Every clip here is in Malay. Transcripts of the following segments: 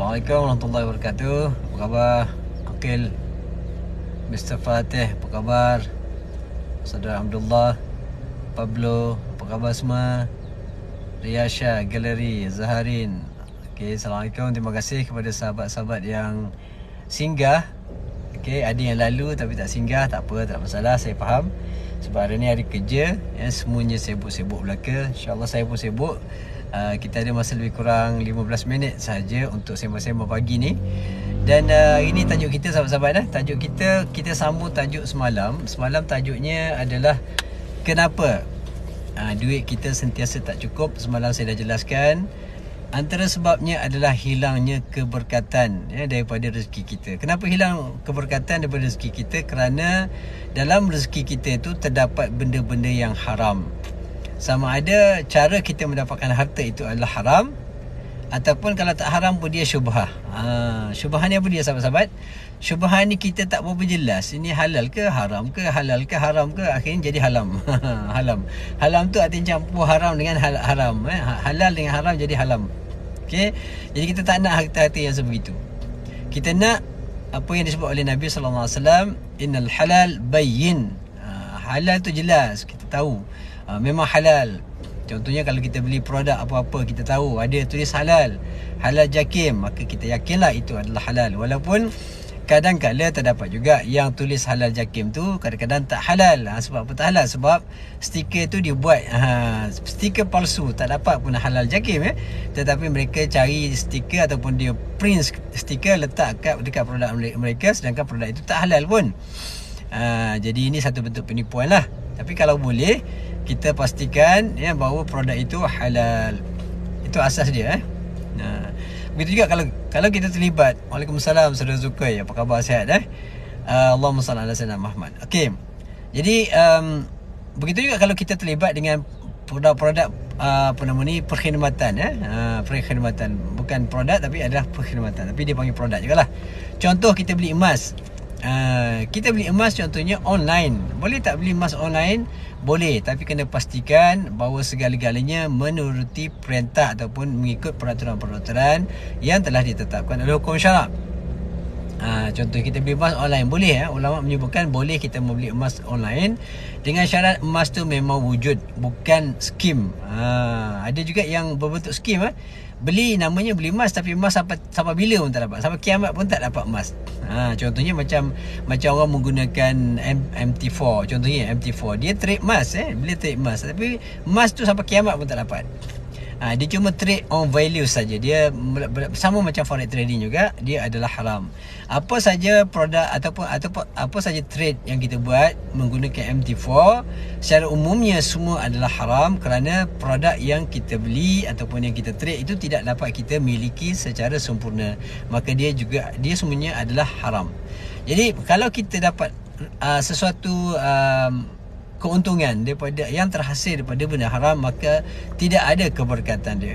Assalamualaikum warahmatullahi wabarakatuh. Apa khabar Akil, Mr. Fatih, apa khabar Saudara Abdullah, Pablo, apa khabar semua, Riyasha, Galeri, Zaharin. Okay, Assalamualaikum. Terima kasih kepada sahabat-sahabat yang singgah. Okay, ada yang lalu tapi tak singgah, tak apa, tak masalah, saya faham. Sebab hari ni hari kerja, semuanya sibuk-sibuk belaka. InsyaAllah saya pun sibuk. Kita ada masa lebih kurang 15 minit saja untuk sembang-sembang pagi ni. Dan ini tajuk kita, sahabat-sahabat. Tajuk kita sambung tajuk semalam. Semalam tajuknya adalah kenapa duit kita sentiasa tak cukup. Semalam saya dah jelaskan. Antara sebabnya adalah hilangnya keberkatan daripada rezeki kita. Kenapa hilang keberkatan daripada rezeki kita? Kerana dalam rezeki kita itu terdapat benda-benda yang haram. Sama ada cara kita mendapatkan harta itu adalah haram, ataupun kalau tak haram pun dia syubhah. Syubhah ni apa dia, sahabat-sahabat? Syubhah ni kita tak berapa jelas. Ini halal ke haram ke, halal ke haram ke, akhirnya jadi halam. Halam tu artinya campur haram dengan haram. Halal dengan haram jadi halam. Okey. Jadi kita tak nak harta-harta yang sebegitu. Kita nak apa yang disebut oleh Nabi SAW, innal halal bayyin. Halal tu jelas, kita tahu. Memang halal. Contohnya kalau kita beli produk apa-apa, kita tahu ada tulis halal, halal jakim, maka kita yakinlah itu adalah halal. Walaupun kadang-kadang terdapat juga yang tulis halal jakim tu kadang-kadang tak halal. Sebab apa tak halal? Sebab stiker tu dia buat stiker palsu, tak dapat pun halal jakim. Tetapi mereka cari stiker ataupun dia print stiker letak dekat produk mereka, sedangkan produk itu tak halal pun. Jadi ini satu bentuk penipuan lah. Tapi kalau boleh, kita pastikan bahawa produk itu halal. Itu asas dia. Begitu juga kalau kita terlibat. Waalaikumsalam Saudara Zukai, apa khabar, sihat Allahumma salli ala sayyidina Muhammad. Okey. Jadi begitu juga kalau kita terlibat dengan produk-produk perkhidmatan. Perkhidmatan, bukan produk tapi adalah perkhidmatan, tapi dia panggil produk jugalah. Contoh, kita beli emas. Kita beli emas contohnya online. Boleh tak beli emas online? Boleh, tapi kena pastikan bahawa segala-galanya menuruti perintah ataupun mengikut peraturan-peraturan yang telah ditetapkan oleh hukum syarak. Contoh, kita beli emas online boleh. Ulama menyebutkan boleh kita membeli emas online dengan syarat emas tu memang wujud, bukan skim. Ada juga yang berbentuk skim. Beli, namanya beli emas, tapi emas sampai bila pun tak dapat, sampai kiamat pun tak dapat emas. Contohnya macam orang menggunakan MT4. Contohnya MT4, dia trade emas, beli trade emas, tapi emas tu sampai kiamat pun tak dapat. Dia cuma trade on value saja. Dia sama macam forex trading juga, dia adalah haram. Apa saja produk ataupun apa saja trade yang kita buat menggunakan MT4, secara umumnya semua adalah haram, kerana produk yang kita beli ataupun yang kita trade itu tidak dapat kita miliki secara sempurna. Maka dia semuanya adalah haram. Jadi kalau kita dapat sesuatu keuntungan daripada yang terhasil daripada benda haram, maka tidak ada keberkatan dia.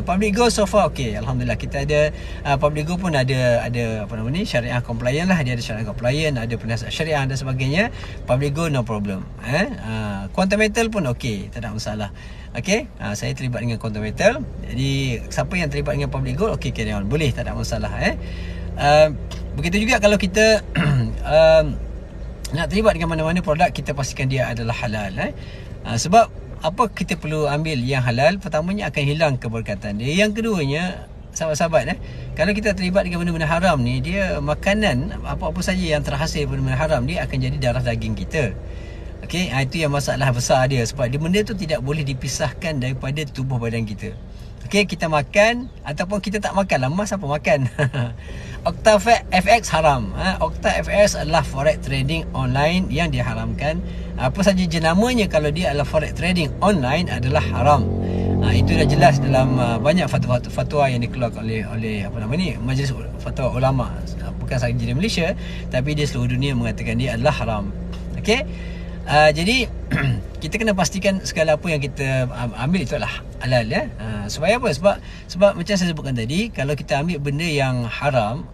Public Go so far okey, alhamdulillah. Kita ada Public Go pun ada syariah compliant lah. Dia ada syariah compliant, ada penasihat syariah dan sebagainya. Public Go no problem. Quantum Metal pun okey, tak ada masalah. Okey, saya terlibat dengan Quantum Metal. Jadi siapa yang terlibat dengan Public Go, okey, carry on, boleh, tak ada masalah. Begitu juga kalau kita nak terlibat dengan mana-mana produk, kita pastikan dia adalah halal. Sebab apa kita perlu ambil yang halal? Pertamanya akan hilang keberkatan dia. Yang keduanya, sahabat-sahabat, kalau kita terlibat dengan benda-benda haram ni, dia makanan apa-apa saja yang terhasil daripada benda haram, dia akan jadi darah daging kita. Okey, itu yang masalah besar dia. Sebab benda tu tidak boleh dipisahkan daripada tubuh badan kita. Okey, kita makan ataupun kita tak makan lah, emas apa makan. OctaFX haram. OctaFX adalah forex trading online yang diharamkan. Apa saja jenamanya, kalau dia adalah forex trading online, adalah haram. Itu dah jelas dalam banyak fatwa yang dikeluarkan oleh Majlis Fatwa Ulama, bukan sahaja di Malaysia, tapi di seluruh dunia mengatakan dia adalah haram. Okey. Jadi kita kena pastikan segala apa yang kita ambil itu adalah halal. Supaya apa? Sebab macam saya sebutkan tadi, kalau kita ambil benda yang haram,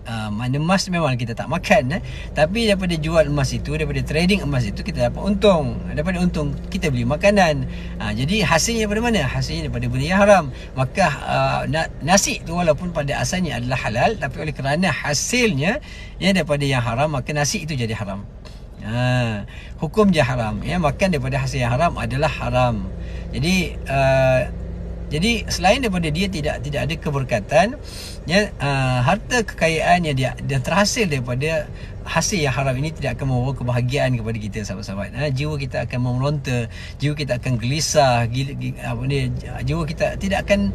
mana emas memang kita tak makan, tapi daripada jual emas itu, daripada trading emas itu, kita dapat untung. Daripada untung kita beli makanan. Jadi hasilnya daripada mana? Hasilnya daripada benda yang haram. Maka nasi tu walaupun pada asalnya adalah halal, tapi oleh kerana hasilnya daripada yang haram, maka nasi itu jadi haram. Hukum je haram, makan daripada hasil yang haram adalah haram. Jadi selain daripada dia tidak ada keberkatan, harta kekayaan yang dia terhasil daripada hasil yang haram ini tidak akan membawa kebahagiaan kepada kita, sahabat-sahabat. Jiwa kita akan meronta, jiwa kita akan gelisah, jiwa kita tidak akan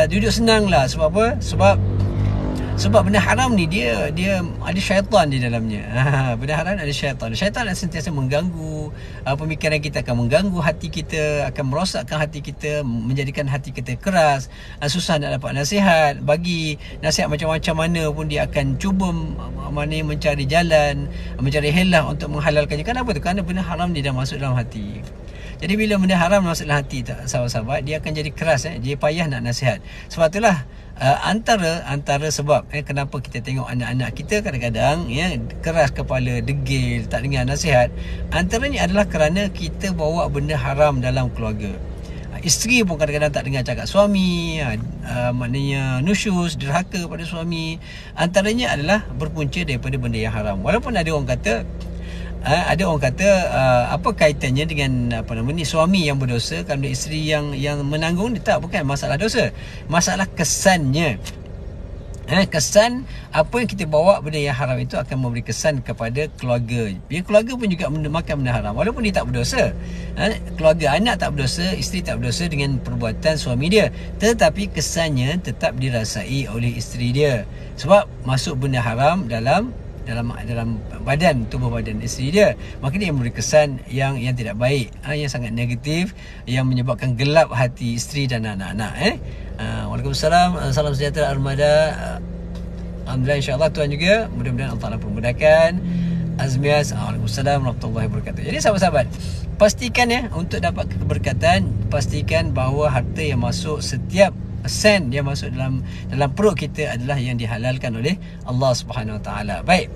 duduk senang lah. Sebab apa? Sebab benda haram ni dia ada syaitan di dalamnya. Benda haram ada syaitan. Syaitan akan sentiasa mengganggu pemikiran kita, akan mengganggu hati kita, akan merosakkan hati kita, menjadikan hati kita keras, susah nak dapat nasihat. Bagi nasihat macam-macam mana pun dia akan cuba mencari jalan, mencari helah untuk menghalalkannya. Kenapa tu? Kerana benda haram ni dah masuk dalam hati. Jadi bila benda haram masuk dalam hati, sahabat-sahabat, dia akan jadi keras, dia payah nak nasihat. Sebab itulah antara sebab kenapa kita tengok anak-anak kita kadang-kadang keras kepala, degil, tak dengar nasihat, antaranya adalah kerana kita bawa benda haram dalam keluarga. Isteri pun kadang-kadang tak dengar cakap suami, maknanya nusyus, derhaka pada suami. Antaranya adalah berpunca daripada benda yang haram. Walaupun ada orang kata apa kaitannya dengan suami yang berdosa, kalau isteri yang menanggung. Dia tak, bukan masalah dosa, masalah kesannya. Kesan apa yang kita bawa benda yang haram itu akan memberi kesan kepada keluarga. Keluarga pun juga makan benda haram walaupun dia tak berdosa. Keluarga, anak tak berdosa, isteri tak berdosa dengan perbuatan suami dia, tetapi kesannya tetap dirasai oleh isteri dia sebab masuk benda haram dalam tubuh badan isteri dia. Maka dia memberi kesan yang tidak baik, yang sangat negatif, yang menyebabkan gelap hati isteri dan anak-anak. Waalaikumsalam. Salam sejahtera Armada. Alhamdulillah, insyaAllah Tuhan juga, mudah-mudahan Allah Ta'ala memudahkan. Azmias. Waalaikumsalam warahmatullahi wabarakatuh. Jadi sahabat-sahabat, pastikan untuk dapat keberkatan, pastikan bahawa harta yang masuk, setiap sen yang masuk dalam perut kita adalah yang dihalalkan oleh Allah Subhanahu Wa Taala. Baik.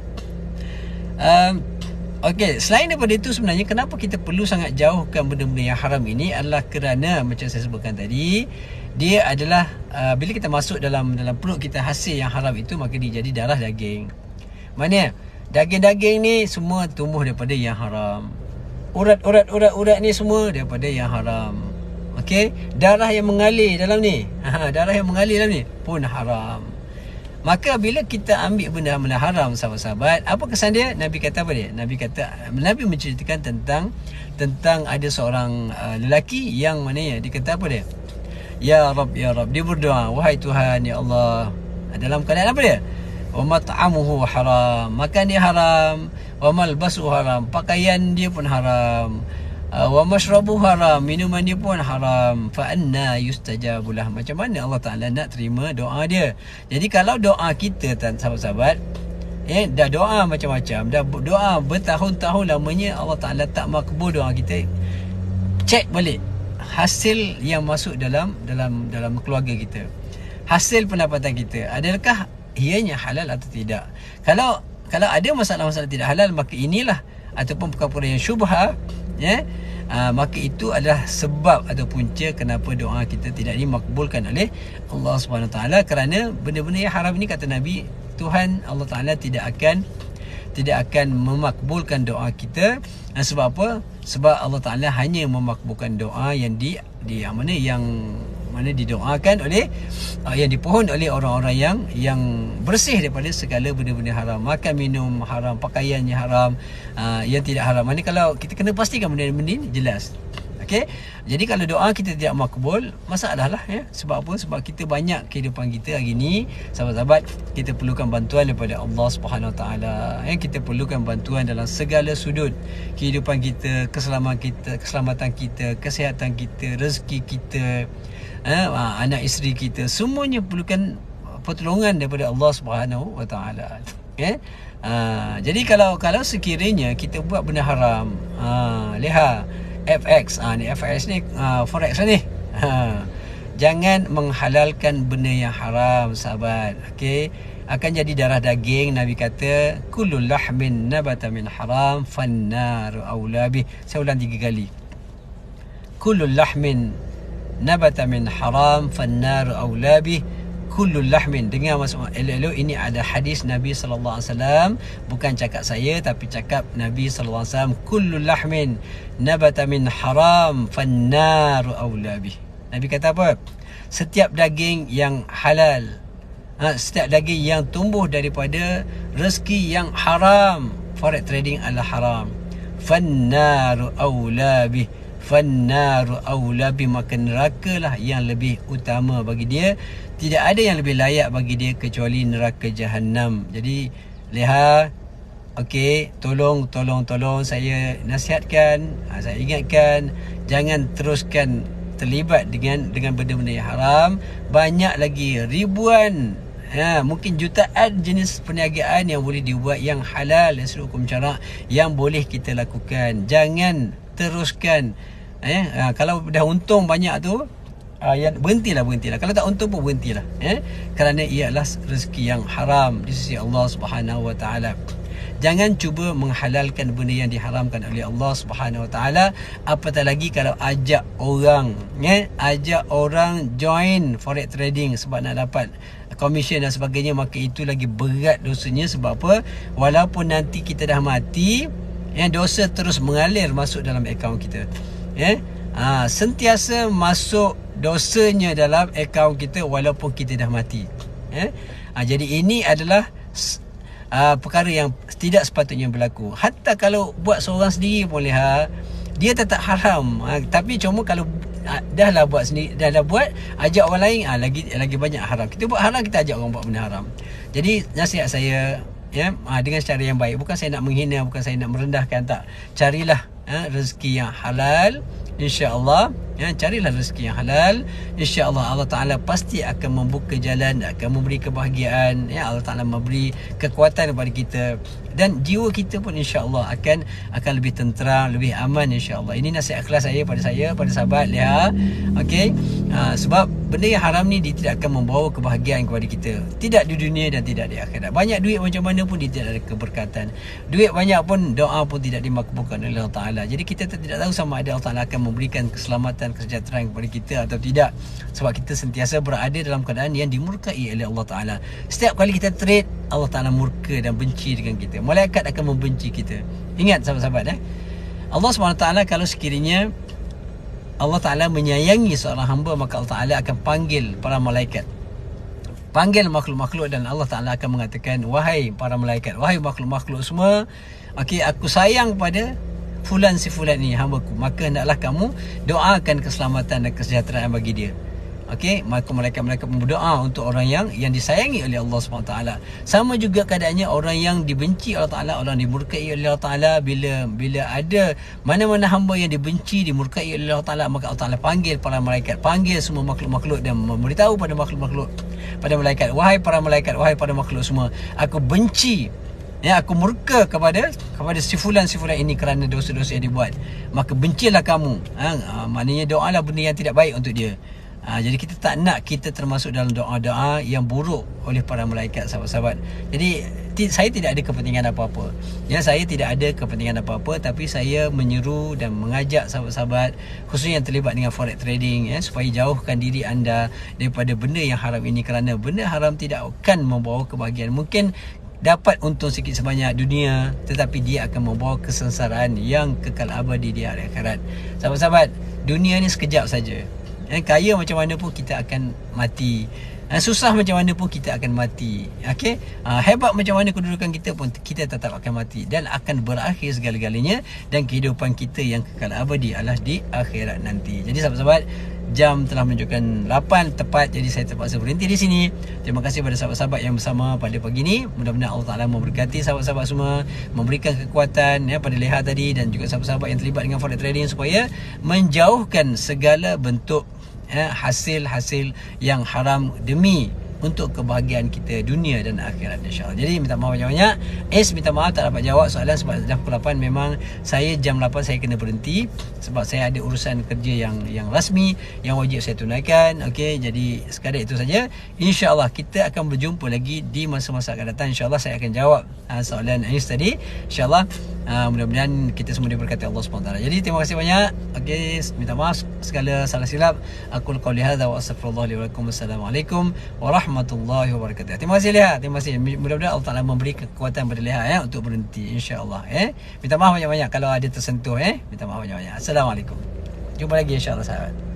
Okey, selain daripada itu, sebenarnya kenapa kita perlu sangat jauhkan benda-benda yang haram ini adalah kerana macam saya sebutkan tadi, dia adalah bila kita masuk dalam perut kita hasil yang haram itu, maka dia jadi darah daging. Mana daging-daging ni semua tumbuh daripada yang haram. Urat ni semua daripada yang haram. Okey, darah yang mengalir dalam ni, darah yang mengalir dalam ni pun haram. Maka bila kita ambil benda-benda haram, sahabat-sahabat, apa kesan dia? Nabi kata apa dia? Nabi menceritakan tentang ada seorang lelaki yang mana dia kata apa dia? Ya Rab, dia berdoa, wahai Tuhan, ya Allah, dalam keadaan apa dia? Wa mat'amuhu haram, makan dia haram, wa malbasuhu haram, pakaian dia pun haram, wa mashrabu haram, minuman dia pun haram. Fa anna yustajabulah, macam mana Allah Ta'ala nak terima doa dia? Jadi kalau doa kita, sahabat-sahabat, dah doa macam-macam, dah doa bertahun-tahun lamanya, Allah Ta'ala tak makbul doa kita, cek balik hasil yang masuk dalam keluarga kita, hasil pendapatan kita, adakah ianya halal atau tidak. Kalau ada masalah-masalah tidak halal, maka inilah ataupun perkara yang syubhah, maka itu adalah sebab atau punca kenapa doa kita tidak dimakbulkan oleh Allah Subhanahu Taala. Kerana benda-benda yang haram ini, kata Nabi, Tuhan Allah Taala tidak akan memakbulkan doa kita. Sebab apa? Sebab Allah Taala hanya memakbulkan doa yang mana didoakan oleh yang dipohon oleh orang-orang yang bersih daripada segala benda-benda haram. Makan minum haram, pakaiannya haram, yang tidak haram. Mana kalau kita kena pastikan benda-benda ni jelas. Okey. Jadi kalau doa kita tidak makbul, masalah lah Sebab apa? Sebab kita banyak kehidupan kita hari ni, sahabat-sahabat, kita perlukan bantuan daripada Allah Subhanahu Wa Taala. Kita perlukan bantuan dalam segala sudut kehidupan kita, keselamatan kita, kesihatan kita, rezeki kita, anak isteri kita, semuanya perlukan pertolongan daripada Allah Subhanahu Wa Taala. Jadi kalau sekiranya kita buat benda haram, lihat FX, ni FX ni forex ni, jangan menghalalkan benda yang haram, sahabat. Okey, akan jadi darah daging. Nabi kata kullu lahmin nabata min haram fannar aula bih. Saya ulang 3 kali. Kullu lahmin nabata min haram fannar aula bih. Kullu lahmin, dengar masuk elok-elok, ini ada hadis Nabi sallallahu alaihi wasallam, bukan cakap saya tapi cakap Nabi sallallahu alaihi wasallam. Kullu lahmin nabata min haram fannar aula bih. Nabi kata apa? Setiap daging yang halal, setiap daging yang tumbuh daripada rezeki yang haram, forex trading adalah haram, fannar aula bih. Fannaru aulabi, maka neraka lah yang lebih utama bagi dia. Tidak ada yang lebih layak bagi dia kecuali neraka Jahannam. Jadi lihat, okey, tolong saya nasihatkan, saya ingatkan, jangan teruskan terlibat dengan benda-benda yang haram. Banyak lagi ribuan, mungkin jutaan jenis perniagaan yang boleh dibuat yang halal dan seluruh hukum syarak yang boleh kita lakukan. Jangan teruskan. Kalau dah untung banyak tu, berhentilah. Kalau tak untung pun berhentilah. Kerana ia adalah rezeki yang haram di sisi Allah Subhanahu Wa Taala. Jangan cuba menghalalkan benda yang diharamkan oleh Allah Subhanahu Wa Taala. Apatah lagi kalau ajak orang join forex trading sebab nak dapat komisen dan sebagainya, maka itu lagi berat dosanya. Sebab apa? Walaupun nanti kita dah mati, dosa terus mengalir masuk dalam akaun kita. Sentiasa masuk dosanya dalam akaun kita walaupun kita dah mati. Jadi ini adalah perkara yang tidak sepatutnya berlaku. Hatta kalau buat seorang sendiri pun dia tetap haram. Tapi cuma kalau dah buat sendiri, dah buat, ajak orang lain, lagi banyak haram. Kita buat haram, kita ajak orang buat benda haram. Jadi nasihat saya, dengan cara yang baik. Bukan saya nak menghina, bukan saya nak merendahkan, tak. Carilah rezeki yang halal, insya-Allah. Carilah rezeki yang halal, insya-Allah Allah Taala pasti akan membuka jalan, akan memberi kebahagiaan. Allah Taala memberi kekuatan kepada kita, dan jiwa kita pun insya-Allah akan lebih tenteram, lebih aman, insya-Allah. Ini nasihat ikhlas saya pada sahabat okey. Sebab benda yang haram ni dia tidak akan membawa kebahagiaan kepada kita, tidak di dunia dan tidak di akhirat. Banyak duit macam mana pun dia tidak ada keberkatan. Duit banyak pun doa pun tidak dimakbulkan oleh Allah Taala. Jadi kita tidak tahu sama ada Allah Taala akan memberikan keselamatan, kesejahteraan kepada kita atau tidak. Sebab kita sentiasa berada dalam keadaan yang dimurkai oleh Allah Taala. Setiap kali kita trade, Allah Taala murka dan benci dengan kita. Malaikat akan membenci kita. Ingat sahabat-sahabat, Allah SWT kalau sekiranya Allah Ta'ala menyayangi seorang hamba, maka Allah Ta'ala akan panggil para malaikat, panggil makhluk-makhluk, dan Allah Ta'ala akan mengatakan, wahai para malaikat, wahai makhluk-makhluk semua, okey, aku sayang pada fulan si fulan ni, hamba-Ku, maka hendaklah kamu doakan keselamatan dan kesejahteraan bagi dia. Okey, maka malaikat-malaikat berdoa untuk orang yang disayangi oleh Allah SWT. Sama juga keadaannya orang yang dibenci Allah Ta'ala, orang dimurkai oleh Allah Ta'ala. Bila ada mana-mana hamba yang dibenci, dimurkai oleh Allah Ta'ala, maka Allah Ta'ala panggil para malaikat, panggil semua makhluk-makhluk dan memberitahu pada makhluk-makhluk, pada malaikat, wahai para malaikat, wahai para makhluk semua, aku benci, aku murka kepada si fulan ini kerana dosa-dosa yang dibuat. Maka bencilah kamu. Maknanya doalah benda yang tidak baik untuk dia. Jadi kita tak nak kita termasuk dalam doa-doa yang buruk oleh para malaikat, sahabat-sahabat. Jadi saya tidak ada kepentingan apa-apa. Saya tidak ada kepentingan apa-apa, tapi saya menyeru dan mengajak sahabat-sahabat, khususnya yang terlibat dengan forex trading, supaya jauhkan diri anda daripada benda yang haram ini, kerana benda haram tidak akan membawa kebahagiaan. Mungkin dapat untung sikit sebanyak dunia, tetapi dia akan membawa kesengsaraan yang kekal abadi di akhirat. Sahabat-sahabat, dunia ni sekejap saja. Kaya macam mana pun kita akan mati. Susah macam mana pun kita akan mati. Okey? Hebat macam mana kedudukan kita pun kita tetap akan mati, dan akan berakhir segala-galanya, dan kehidupan kita yang kekal abadi adalah di akhirat nanti. Jadi sahabat-sahabat, jam telah menunjukkan 8 tepat, jadi saya terpaksa berhenti di sini. Terima kasih kepada sahabat-sahabat yang bersama pada pagi ini. Mudah-mudahan Allah Ta'ala memberkati sahabat-sahabat semua, memberikan kekuatan pada Leha tadi, dan juga sahabat-sahabat yang terlibat dengan forex trading, supaya menjauhkan segala bentuk hasil-hasil yang haram demi untuk kebahagiaan kita dunia dan akhirat, insyaAllah. Jadi minta maaf banyak-banyak. Minta maaf tak dapat jawab soalan sebab dah pukul 8. Memang saya jam 8 saya kena berhenti sebab saya ada urusan kerja yang rasmi yang wajib saya tunaikan. Okey, jadi sekadar itu saja. InsyaAllah kita akan berjumpa lagi di masa-masa akan datang. InsyaAllah saya akan jawab soalan Ais tadi. InsyaAllah mudah-mudahan kita semua diberkati Allah SWT. Jadi terima kasih banyak. Okey, minta maaf segala salah silap. Aku qauli hadza wa astaghfirullah li wa lakum. Assalamualaikum warahmatullahi wabarakatuh. Terima kasih Leha. Terima kasih. Mudah-mudahan Allah Taala memberi kekuatan pada Leha untuk berhenti, insya-Allah. Minta maaf banyak-banyak kalau ada tersentuh. Minta maaf banyak-banyak. Assalamualaikum. Jumpa lagi insya-Allah sahabat.